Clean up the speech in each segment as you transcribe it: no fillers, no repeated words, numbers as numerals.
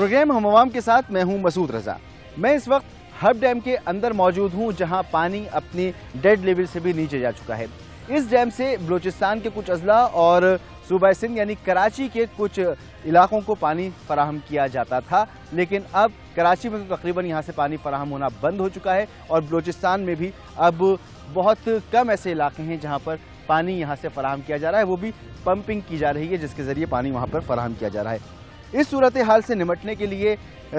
Programme हम अवाम के साथ मैं हूं मसूद रजा। मैं इस वक्त हब डैम के अंदर मौजूद हूं, जहां पानी अपनी डेड लेवल से भी नीचे जा चुका है। इस डैम से बलूचिस्तान के कुछ अजला और सूबा सिंध यानी कराची के कुछ इलाकों को पानी फराहम किया जाता था, लेकिन अब कराची में तो तकरीबन यहाँ से पानी फराहम होना बंद हो चुका है और बलूचिस्तान में भी अब बहुत कम ऐसे इलाके हैं जहाँ पर पानी यहाँ से फराहम किया जा रहा है, वो भी पंपिंग की जा रही है जिसके ज़रिए पानी वहाँ पर फराहम किया जा रहा है। इस सूरत हाल से निमटने के लिए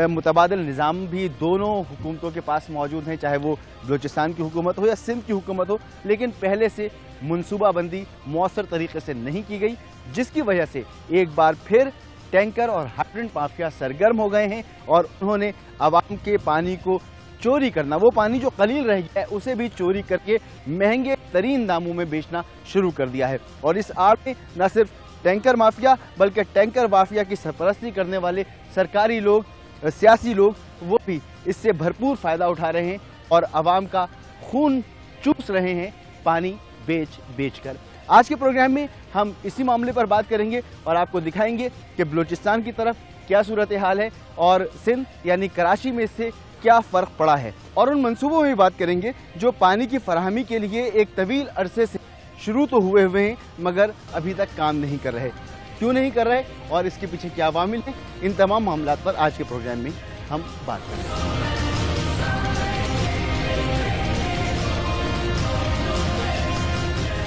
मुतबादिल निज़ाम भी दोनों हुकूमतों के पास मौजूद हैं, चाहे वो बलूचिस्तान की हुकूमत हो या सिंध की हुकूमत हो, लेकिन पहले से मनसूबाबंदी मौसर तरीके से नहीं की गई, जिसकी वजह से एक बार फिर टैंकर और हाइड्रेंट माफिया सरगर्म हो गए हैं और उन्होंने आवाम के पानी को चोरी करना, वो पानी जो कलील रह गया है उसे भी चोरी करके महंगे तरीन दामों में बेचना शुरू कर दिया है। और इस आड़ में न सिर्फ टैंकर माफिया बल्कि टैंकर माफिया की सरपरस्ती करने वाले सरकारी लोग, सियासी लोग, वो भी इससे भरपूर फ़ायदा उठा रहे हैं और आवाम का खून चूस रहे हैं पानी बेच कर। आज के प्रोग्राम में हम इसी मामले पर बात करेंगे और आपको दिखाएंगे कि बलूचिस्तान की तरफ क्या सूरत हाल है और सिंध यानी कराची में इससे क्या फ़र्क पड़ा है, और उन मंसूबों में भी बात करेंगे जो पानी की फराहमी के लिए एक तवील अरसे से शुरू तो हुए हैं मगर अभी तक काम नहीं कर रहे। क्यों नहीं कर रहे और इसके पीछे क्या अवामिल हैं, इन तमाम मामलात पर आज के प्रोग्राम में हम बात करेंगे।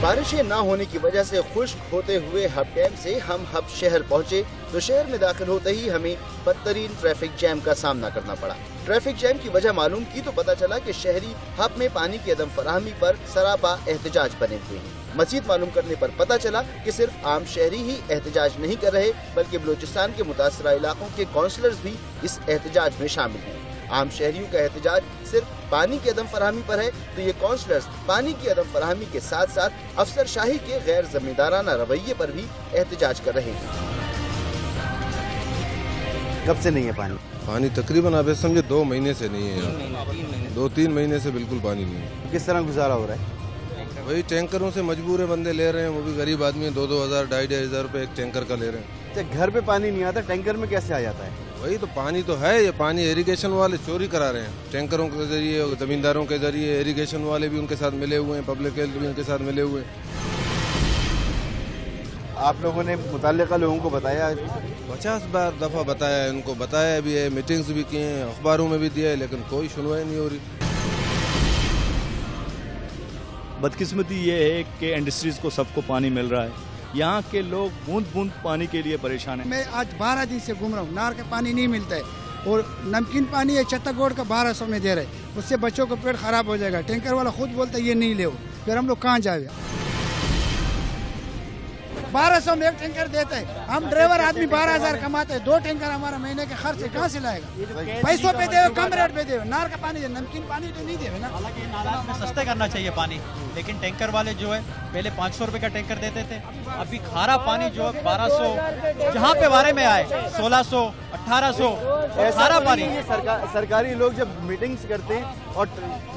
बारिशें ना होने की वजह से खुश्क होते हुए हब डैम से हम हब शहर पहुंचे तो शहर में दाखिल होते ही हमें बदतरीन ट्रैफिक जैम का सामना करना पड़ा। ट्रैफिक जैम की वजह मालूम की तो पता चला कि शहरी हब में पानी की अदम फराहमी पर सरापा एहतजाज बने हुए हैं। मज़ीद मालूम करने पर पता चला कि सिर्फ आम शहरी ही एहतजाज नहीं कर रहे बल्कि बलूचिस्तान के मुतासरा इलाकों के काउंसलर्स भी इस एहतजाज में शामिल हैं। आम शहरियों का एहतजाज सिर्फ पानी की अदम फराहमी पर है तो ये काउंसलर्स पानी की अदम फराहमी के साथ साथ अफसरशाही के गैर जिम्मेदाराना रवैये पर भी एहतजाज कर रहे हैं। कब से नहीं है पानी? तकरीबन आप समझे 2 महीने से नहीं है, 2-3 महीने से बिल्कुल पानी नहीं है। किस तरह गुजारा हो रहा है? वही टैंकरों से मजबूर बंदे ले रहे हैं, वो भी गरीब आदमी है, 2-2 हज़ार 2,500 रुपये एक टैंकर का ले रहे हैं। घर पे पानी नहीं आता, टैंकर में कैसे आ जाता है? वही तो पानी तो है, ये पानी इरिगेशन वाले चोरी करा रहे हैं टैंकरों के जरिए, जमींदारों के जरिए। इरिगेशन वाले भी उनके साथ मिले हुए हैं, पब्लिक हेल्थ भी उनके साथ मिले हुए हैं। आप लोगों ने मुताल्लिका लोगों को बताया? 50 बार दफ़ा बताया, इनको बताया भी है, मीटिंग्स भी किए हैं, अखबारों में भी दिया है, लेकिन कोई सुनवाई नहीं हो रही। बदकिस्मती ये है कि इंडस्ट्रीज को सबको पानी मिल रहा है, यहाँ के लोग बूंद बूंद पानी के लिए परेशान हैं। मैं आज 12 दिन से घूम रहा हूँ, नार का पानी नहीं मिलता है और नमकीन पानी है छत्तागोड़ का 1200 में दे रहे, उससे बच्चों का पेट खराब हो जाएगा। टैंकर वाला खुद बोलता है ये नहीं ले, फिर हम लोग कहाँ जाए? 1200 में एक टैंकर देता है, हम ड्राइवर आदमी 12,000 कमाते हैं, 2 टैंकर हमारा महीने के खर्च कहाँ से लाएगा? पैसों पे दे, कम रेट पे दे, नार का पानी दे, नमकीन पानी तो नहीं दे ना। हालांकि नाराज में सस्ते करना चाहिए पानी, लेकिन टैंकर वाले जो है पहले 500 रुपए का टैंकर देते थे, अभी खारा पानी जो है 1200, जहाँ पे बारे में आए 1600, 1800 खारा पानी। सरकारी लोग जब मीटिंग्स करते हैं और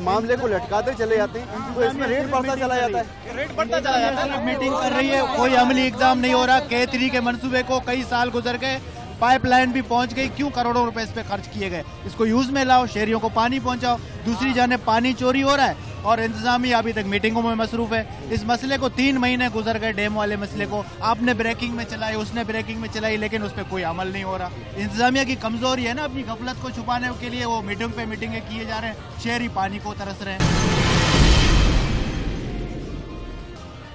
मामले को लटकाते चले जाते हैं तो इसमें रेट बढ़ता चला जाता है, रेट बढ़ता चला जाता है। मीटिंग कर रही है, कोई अमली एग्जाम नहीं हो रहा। K3 के मंसूबे को कई साल गुजर गए, पाइपलाइन भी पहुंच गई, क्यों करोड़ों रुपए इस पे खर्च किए गए? इसको यूज में लाओ, शहरियों को पानी पहुंचाओ। दूसरी जाने पानी चोरी हो रहा है और इंतजामिया अभी तक मीटिंगों में मसरूफ है। इस मसले को 3 महीने गुजर गए, डैम वाले मसले को आपने ब्रेकिंग में चलाई, उसने ब्रेकिंग में चलाई, लेकिन उस पर कोई अमल नहीं हो रहा। इंतजामिया की कमजोरी है ना, अपनी गफलत को छुपाने के लिए वो मीटिंग पे मीटिंगें किए जा रहे हैं, शहरी पानी को तरस रहे हैं।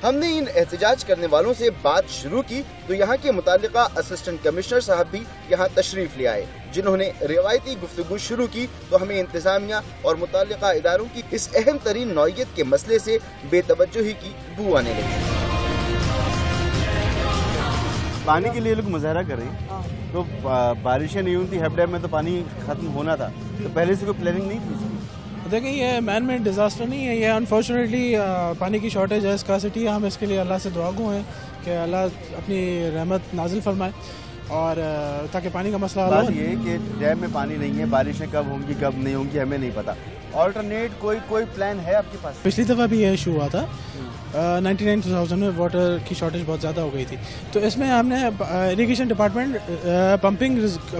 हमने इन एहतजाज करने वालों से बात शुरू की तो यहाँ के मुतालिका असिस्टेंट कमिश्नर साहब भी यहाँ तशरीफ ले आए, जिन्होंने रिवायती गुफ्तगू शुरू की तो हमें इंतजामिया और मुतालिका इदारों की इस अहम तरीन नौइयत के मसले से बेतवज्जोही की बू आने लगी। पानी के लिए लोग मुजाहरा कर रहे हैं, तो बारिशें नहीं हुई थी, हब डैम में तो पानी खत्म होना था, तो पहले से कोई प्लानिंग नहीं थी? देखिए ये मैन मेड डिज़ास्टर नहीं है, ये अनफॉर्चुनेटली पानी की शॉर्टेज है, स्कार्सिटी है। हम इसके लिए अल्लाह से दुआगो हैं कि अल्लाह अपनी रहमत नाजिल फरमाए और ताकि पानी का मसला हल हो। बात ये कि डैम में पानी नहीं है, बारिशें कब होंगी कब नहीं होंगी हमें नहीं पता। ऑल्टरनेट कोई प्लान है आपके पास? पिछली दफ़ा भी ये इशू हुआ था 99-2000 में वाटर की शॉर्टेज बहुत ज़्यादा हो गई थी, तो इसमें हमने इरिगेशन डिपार्टमेंट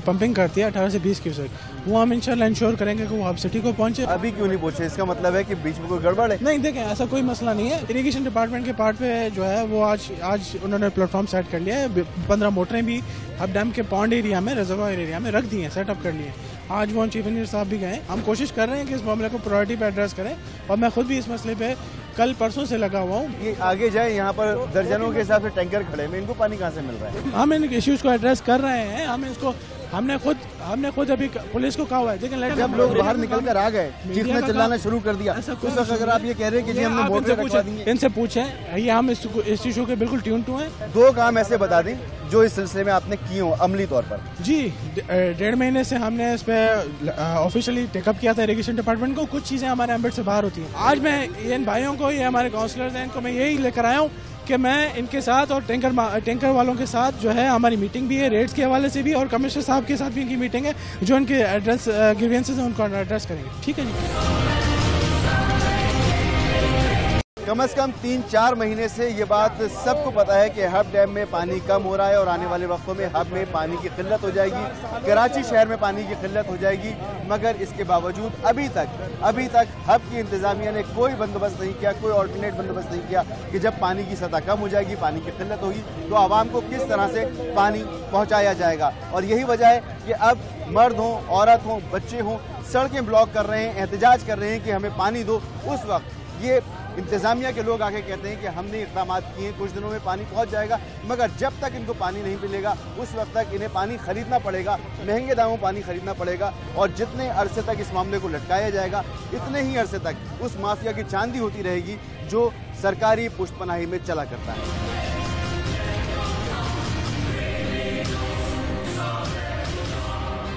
पंपिंग करती है 18 से 20 क्यूसेक, वो हम इंशाल्लाह इंश्योर करेंगे कि वो हब सिटी को पहुंचे। अभी क्यों नहीं पहुंचे? इसका मतलब है कि बीच में कोई गड़बड़ है? नहीं, देखें ऐसा कोई मसला नहीं है। इरिगेशन डिपार्टमेंट के पार्ट पे जो है वो आज उन्होंने प्लेटफॉर्म सेट कर लिया है। 15 मोटरें भी हब डैम के पॉन्ड एरिया में, रिजर्वायर एरिया में रख दी हैं, सेटअप कर लिए। आज वो चीफ इंजीनियर साहब भी गए। हम कोशिश कर रहे हैं कि इस मामले को प्रायोरिटी पे एड्रेस करें, और मैं खुद भी इस मसले पे कल परसों से लगा हुआ हूँ। ये आगे जाए, यहाँ पर दर्जनों के हिसाब से टैंकर खड़े हैं, इनको पानी कहाँ से मिल रहा है? हम इन इश्यूज को एड्रेस कर रहे हैं। हमने खुद अभी पुलिस को कहा हुआ है। लेकिन जब लोग बाहर निकल कर आ गए, चीखना चिल्लाना शुरू कर दिया, उस वक्त अगर आप ये कह रहे हैं कि जी हमने मोटरें रखवा दी हैं, इनसे पूछें, ये हम इस इशू के बिल्कुल ट्यून टू हैं। 2 काम ऐसे बता दें जो इस सिलसिले में आपने किए हो अमली तौर पर। जी, 1.5 महीने से हमने इस पे ऑफिशियली टेकअप किया था इरिगेशन डिपार्टमेंट को। कुछ चीज़ें हमारे एम्बेड से बाहर होती हैं। आज मैं इन भाइयों को, ये हमारे काउंसलर्स हैं, इनको मैं यही लेकर आया हूँ कि मैं इनके साथ और टैंकर वालों के साथ जो है हमारी मीटिंग भी है, रेट्स के हवाले से भी, और कमिश्नर साहब के साथ भी इनकी मीटिंग है, जो इनके एड्रेस ग्रीवेंसेस हैं उनको एड्रेस करेंगे। ठीक है जी। कम से कम 3-4 महीने से ये बात सबको पता है कि हब डैम में पानी कम हो रहा है और आने वाले वक्तों में हब में पानी की किल्लत हो जाएगी, कराची शहर में पानी की किल्लत हो जाएगी। मगर इसके बावजूद अभी तक हब की इंतजामिया ने कोई बंदोबस्त नहीं किया, कोई ऑल्टरनेट बंदोबस्त नहीं किया कि जब पानी की सतह कम हो जाएगी, पानी की किल्लत होगी, तो आवाम को किस तरह से पानी पहुँचाया जाएगा। और यही वजह है कि अब मर्द हों, औरत हों, बच्चे हों, सड़कें ब्लॉक कर रहे हैं, एहतजाज कर रहे हैं कि हमें पानी दो। उस वक्त ये इंतज़ामिया के लोग आके कहते हैं कि हमने इक़दाम किए हैं, कुछ दिनों में पानी पहुंच जाएगा, मगर जब तक इनको पानी नहीं मिलेगा उस वक्त तक इन्हें पानी खरीदना पड़ेगा, महंगे दामों पानी खरीदना पड़ेगा। और जितने अरसे तक इस मामले को लटकाया जाएगा, इतने ही अरसे तक उस माफिया की चांदी होती रहेगी जो सरकारी पुष्टपनाही में चला करता है।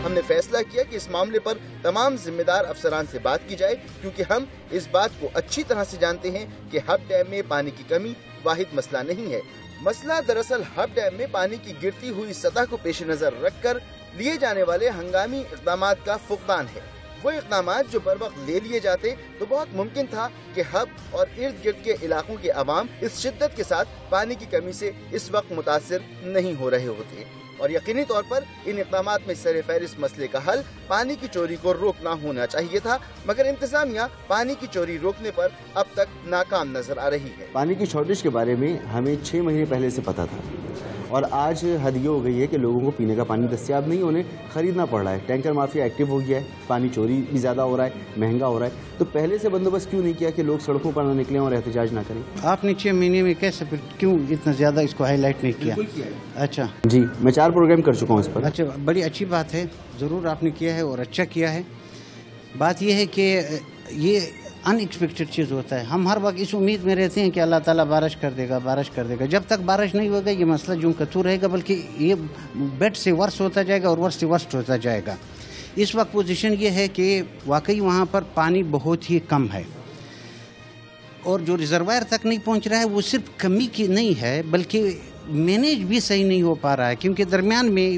हमने फैसला किया कि इस मामले पर तमाम जिम्मेदार अफसरान से बात की जाए, क्योंकि हम इस बात को अच्छी तरह से जानते हैं कि हब डैम में पानी की कमी वाहिद मसला नहीं है। मसला दरअसल हब डैम में पानी की गिरती हुई सतह को पेश नजर रखकर लिए जाने वाले हंगामी इक़दामात का फुकदान है। वो इक़दामात जो बर वक्त ले लिए जाते तो बहुत मुमकिन था कि हब और इर्द गिर्द के इलाकों के अवाम इस शिद्दत के साथ पानी की कमी से इस वक्त मुतासिर नहीं हो रहे होते। और यकीनी तौर पर इन इक़दामात में सर फहरिस्त मसले का हल पानी की चोरी को रोकना होना चाहिए था, मगर इंतजामिया पानी की चोरी रोकने पर अब तक नाकाम नजर आ रही है। पानी की शॉर्टेज के बारे में हमें 6 महीने पहले से पता था, और आज हद ये हो गई है कि लोगों को पीने का पानी दस्तियाब नहीं, उन्हें खरीदना पड़ रहा है। टैंकर माफिया एक्टिव हो गया है, पानी चोरी भी ज़्यादा हो रहा है, महंगा हो रहा है। तो पहले से बंदोबस्त क्यों नहीं किया कि लोग सड़कों पर ना निकलें और एहतजाज ना करें? आपने 6 महीने में कैसे, क्यों इतना ज़्यादा इसको हाईलाइट नहीं किया? अच्छा जी, मैं 4 प्रोग्राम कर चुका हूँ इस पर। अच्छा, बड़ी अच्छी बात है, ज़रूर आपने किया है और अच्छा किया है। बात यह है कि ये अनएक्सपेक्टेड चीज़ होता है। हम हर वक्त इस उम्मीद में रहते हैं कि अल्लाह ताला बारिश कर देगा। जब तक बारिश नहीं होगा ये मसला यूं का त्यों रहेगा, बल्कि ये बेड से वर्स होता जाएगा और वर्स से वर्स्ट होता जाएगा। इस वक्त पोजीशन ये है कि वाकई वहाँ पर पानी बहुत ही कम है, और जो रिजर्वायर तक नहीं पहुँच रहा है वो सिर्फ कमी की नहीं है, बल्कि मैनेज भी सही नहीं हो पा रहा है, क्योंकि दरमियान में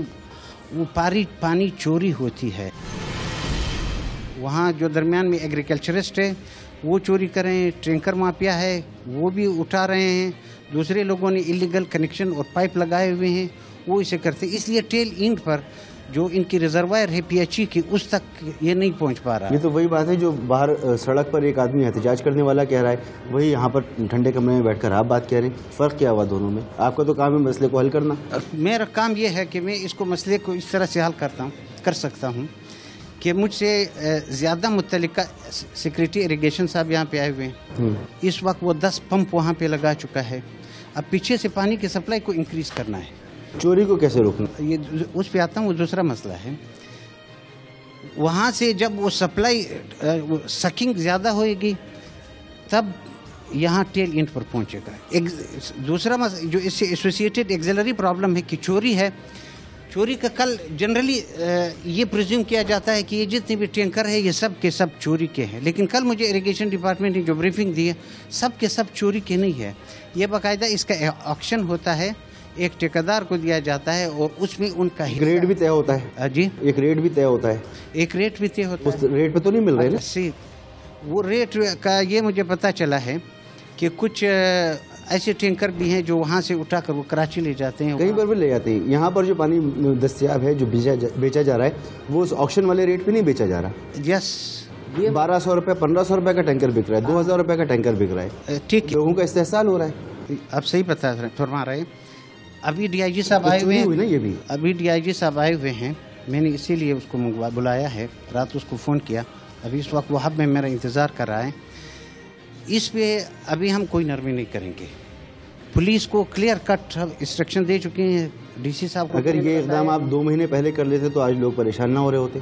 वो पानी चोरी होती है। वहाँ जो दरमियान में एग्रीकल्चरिस्ट है वो चोरी कर रहे हैं, टैंकर माफिया है वो भी उठा रहे हैं, दूसरे लोगों ने इलीगल कनेक्शन और पाइप लगाए हुए हैं वो इसे करते हैं। इसलिए टेल एंड पर जो इनकी रिजर्वायर है PHE की, उस तक ये नहीं पहुंच पा रहा। ये तो वही बात है जो बाहर सड़क पर एक आदमी एहतजाज करने वाला कह रहा है, वही यहाँ पर ठंडे कमरे में बैठकर आप बात कह रहे हैं। फ़र्क क्या हुआ दोनों में? आपका तो काम है मसले को हल करना। मेरा काम ये है कि मैं इसको मसले को इस तरह से हल कर सकता हूँ कि मुझसे ज़्यादा मुतल्लिका सेक्रेटरी इरिगेशन साहब यहाँ पे आए हुए हैं। इस वक्त वो 10 पंप वहाँ पे लगा चुका है। अब पीछे से पानी की सप्लाई को इंक्रीज़ करना है। चोरी को कैसे रोकना? ये उस पे आता हूँ, वो दूसरा मसला है। वहाँ से जब वो सप्लाई सकिंग ज़्यादा होएगी तब यहाँ टेल एंड पर पहुँचेगा। दूसरा मसला जो इससे एसोसिएटेड एक्सिलरी प्रॉब्लम है कि चोरी है। चोरी का कल जनरली ये प्रिज्यूम किया जाता है कि ये जितने भी टैंकर है ये सब के सब चोरी के हैं, लेकिन कल मुझे इरिगेशन डिपार्टमेंट ने जो ब्रीफिंग दी है, सब के सब चोरी के नहीं है। ये बाकायदा इसका ऑक्शन होता है, एक ठेकेदार को दिया जाता है और उसमें उनका रेट भी तय होता है। जी, एक रेट भी तय होता है। एक रेट भी तय होता है। उस रेट पे तो नहीं मिल रहा है? वो रेट का ये मुझे पता चला है कि कुछ ऐसे टैंकर भी हैं जो वहाँ से उठाकर वो कराची ले जाते हैं, कहीं पर भी ले जाते हैं। यहाँ पर जो पानी दस्तियाब है, जो बेचा जा रहा है, वो उस ऑक्शन वाले रेट पे नहीं बेचा जा रहा। यस, ये 1200 रुपये 1500 रुपये का टैंकर बिक रहा है, 2000 रुपये का टैंकर बिक रहा है। ठीक है, लोगों का इस्तेहसाल हो रहा है। आप सही फरमा रहे हैं। अभी DIG साहब आए हुए हैं, ये भी अभी DIG साहब आए हुए हैं, मैंने इसीलिए उसको बुलाया है, रात उसको फ़ोन किया। अभी इस वक्त वो हब में मेरा इंतज़ार कर रहा है। इस पे अभी हम कोई नरमी नहीं करेंगे। पुलिस को क्लियर कट इंस्ट्रक्शन दे चुके हैं DC साहब को। अगर ये इकदाम आप 2 महीने पहले कर लेते तो आज लोग परेशान ना हो रहे होते।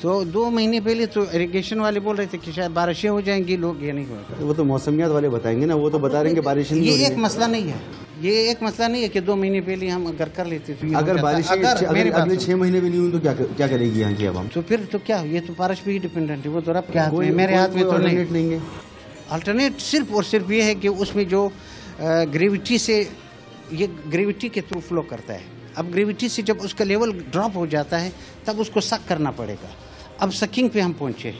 तो 2 महीने पहले तो इरिगेशन वाले बोल रहे थे कि शायद बारिशें हो जाएंगी, लोग ये नहीं होगा। वो तो मौसमियात वाले बताएंगे ना, वो तो बता रहे हैं कि बारिश नहीं हो रही है। ये एक मसला नहीं है, ये एक मसला नहीं है कि 2 महीने पहले हम अगर कर लेते तो अगर बारिश अगले 6 महीने भी नहीं हुई तो क्या करेगी यहाँ की आवाम? तो फिर तो क्या, ये तो बारिश पे ही डिपेंडेंट है, वो तो रब के हाथ में, मेरे हाथ में तो नहीं है। अल्टरनेट सिर्फ और सिर्फ ये है कि उसमें जो ग्रेविटी से, ये ग्रेविटी के थ्रू फ्लो करता है। अब ग्रेविटी से जब उसका लेवल ड्रॉप हो जाता है तब उसको सक करना पड़ेगा। अब सकिंग पे हम पहुंचे,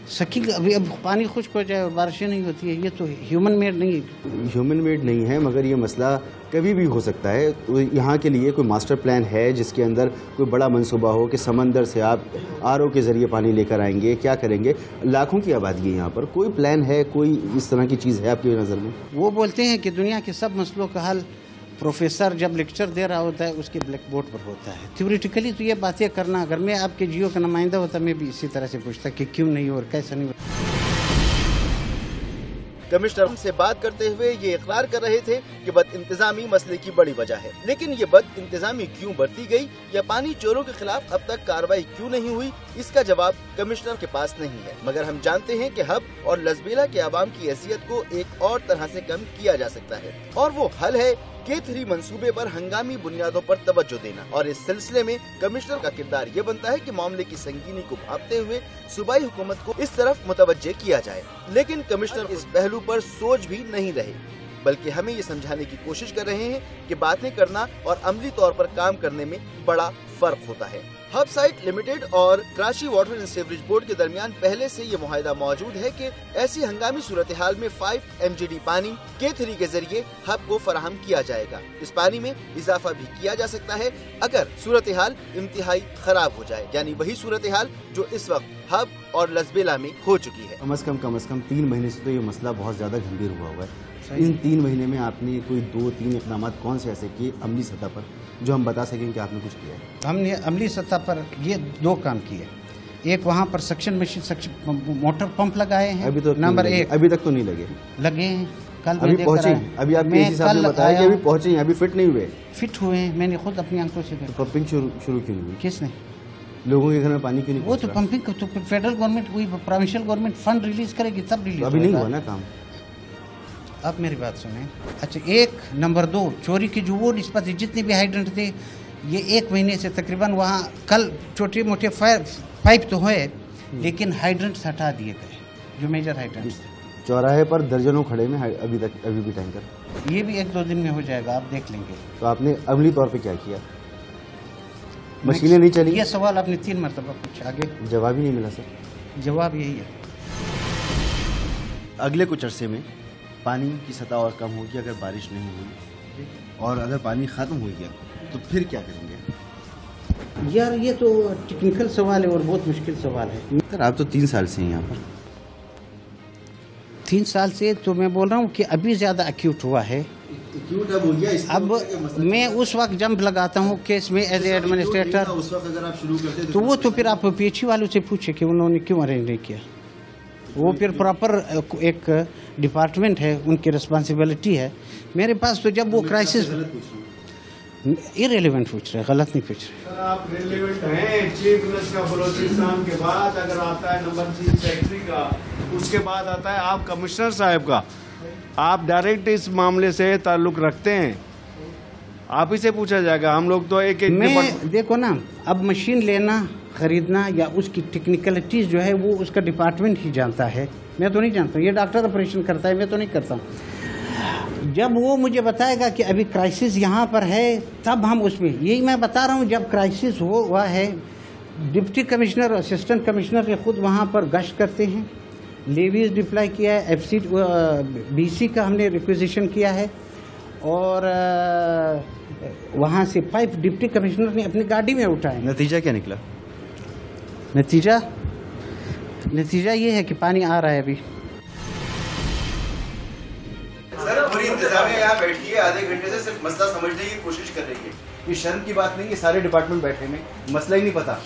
सकिंग अभी अब पानी खुश्क हो जाए और बारिशें नहीं होती है, ये तो ह्यूमन मेड नहीं है। ह्यूमन मेड नहीं है, मगर ये मसला कभी भी हो सकता है। तो यहाँ के लिए कोई मास्टर प्लान है जिसके अंदर कोई बड़ा मंसूबा हो कि समंदर से आप RO के ज़रिए पानी लेकर आएंगे, क्या करेंगे? लाखों की आबादी है यहाँ पर, कोई प्लान है, कोई इस तरह की चीज़ है आपकी नज़र में? वो बोलते हैं कि दुनिया के सब मसलों का हल प्रोफेसर जब लेक्चर दे रहा होता है उसके ब्लैक बोर्ड पर होता है। थ्योरेटिकली तो ये बातें करना, अगर मैं आपके जियो का नुमाइंदा होता मैं भी इसी तरह से पूछता कि क्यों नहीं और कैसा नहीं। कमिश्नर से बात करते हुए ये इकरार कर रहे थे कि बदइंतजामी मसले की बड़ी वजह है, लेकिन ये बदइंतजामी क्यों बरती गई या पानी चोरों के खिलाफ अब तक कार्रवाई क्यों नहीं हुई, इसका जवाब कमिश्नर के पास नहीं है। मगर हम जानते हैं कि हब और लसबेला के आवाम की हैसियत को एक और तरह से कम किया जा सकता है, और वो हल है K3 मंसूबे पर हंगामी बुनियादों पर तवज्जो देना। और इस सिलसिले में कमिश्नर का किरदार ये बनता है कि मामले की संगीनी को भांपते हुए सूबाई हुकूमत को इस तरफ मुतवज्जे किया जाए। लेकिन कमिश्नर इस पहलू पर सोच भी नहीं रहे, बल्कि हमें ये समझाने की कोशिश कर रहे हैं कि बातें करना और अमली तौर पर काम करने में बड़ा फर्क होता है। हब साइट लिमिटेड और Karachi water and sewerage board के दरमियान पहले से ये मुआहदा मौजूद है कि ऐसी हंगामी सूरत हाल में 5 MGD पानी K3 के जरिए हब को फराहम किया जाएगा। इस पानी में इजाफा भी किया जा सकता है अगर सूरत हाल इंतहाई खराब हो जाए, यानी वही सूरत हाल जो इस वक्त हब और लसबेला में हो चुकी है। कम अज कम 3 महीने से तो ये मसला बहुत ज्यादा गंभीर हुआ है। इन 3 महीने में आपने कोई 2-3 इकदाम कौन से ऐसे किए अमली सतह पर जो हम बता सकें कि आपने कुछ किया है? हमने अमली सतह पर ये 2 काम किए। एक वहाँ पर सक्शन मशीन, मोटर पंप लगाए हैं। अभी तो नंबर 1 अभी तक तो नहीं लगे हैं। कल अभी पहुंचे, अभी आप KC साहब ने बताया कि अभी पहुंचे हैं, अभी फिट नहीं हुए। फिट हुए हैं, मैंने खुद अपनी आंखों से देखा। पंपिंग शुरू क्यों हुई? किसने? लोगों के घर में पानी क्यों नहीं? वो तो पंपिंग तो फेडरल गवर्नमेंट हुई, प्रोविंशियल गवर्नमेंट फंड रिलीज करेगी तब रिलीज। अभी नहीं हुआ ना काम। अब मेरी बात सुने। अच्छा, 1 नंबर 2 चोरी की जो वो निस्बत जितने भी हाइड्रेंट थे, ये 1 महीने से तकरीबन वहाँ कल छोटे मोटे पाइप तो हुए, लेकिन हाइड्रेंट्स हटा दिए गए जो मेजर हाइड्रेंट्स थे। चौराहे पर दर्जनों खड़े में अभी भी टैंकर। ये भी 1-2 दिन में हो जाएगा, आप देख लेंगे। तो आपने अमली तौर पे क्या किया? मशीनें नहीं चली? ये सवाल आपने 3 मरतबा पूछा, आगे जवाब ही नहीं मिला सर। जवाब यही है, अगले कुछ अरसे में पानी की सतह और कम होगी अगर बारिश नहीं हुई, और अगर पानी ख़त्म हो गया तो फिर क्या करेंगे? यार ये तो टेक्निकल सवाल है और बहुत मुश्किल सवाल है। सर आप तो 3 साल से हैं यहाँ पर। 3 साल से तो मैं बोल रहा हूँ कि अभी ज़्यादा एक्यूट हुआ है। एक्यूट अब हो गया, अब मैं उस वक्त जंप लगाता हूँ केस में एज ए एडमिनिस्ट्रेटर। उस वक्त अगर आप शुरू करते तो वो तो फिर आप PHE वालों से पूछे कि उन्होंने क्यों अरेंज नहीं किया। वो फिर प्रॉपर एक डिपार्टमेंट है, उनकी रिस्पॉन्सिबिलिटी है। मेरे पास तो जब वो क्राइसिस इरेलीवेंट पूछ रहे, गलत नहीं पूछ रहे। आप रिलेवेंट हैं। चीफ मिनिस्टर का बलोचिस्तान के बाद अगर आता है नंबर 3 सेक्रेटरी का, उसके बाद आता है आप कमिश्नर साहब का। आप डायरेक्ट इस मामले से ताल्लुक रखते हैं, आप ही से पूछा जाएगा। हम लोग तो एक देखो ना, अब मशीन लेना खरीदना या उसकी टेक्निकलिटीज जो है वो उसका डिपार्टमेंट ही जानता है, मैं तो नहीं जानता। ये डॉक्टर ऑपरेशन करता है, मैं तो नहीं करता। जब वो मुझे बताएगा कि अभी क्राइसिस यहाँ पर है, तब हम उसमें, यही मैं बता रहा हूँ, जब क्राइसिस हुआ है डिप्टी कमिश्नर और असिस्टेंट कमिश्नर ये खुद वहाँ पर गश्त करते हैं, लेवीज डिप्लाई किया है, एफसी बीसी का हमने रिक्वेजिशन किया है, और वहाँ से पाइप डिप्टी कमिश्नर ने अपनी गाड़ी में उठाए। नतीजा क्या निकला? नतीजा ये है कि पानी आ रहा है अभी। सर पूरी इंतजामिया यहाँ बैठी है, आधे घंटे से सिर्फ मसला समझने की कोशिश कर रही है। ये शर्म की बात नहीं, ये सारे डिपार्टमेंट बैठे हैं, मसला ही नहीं पता।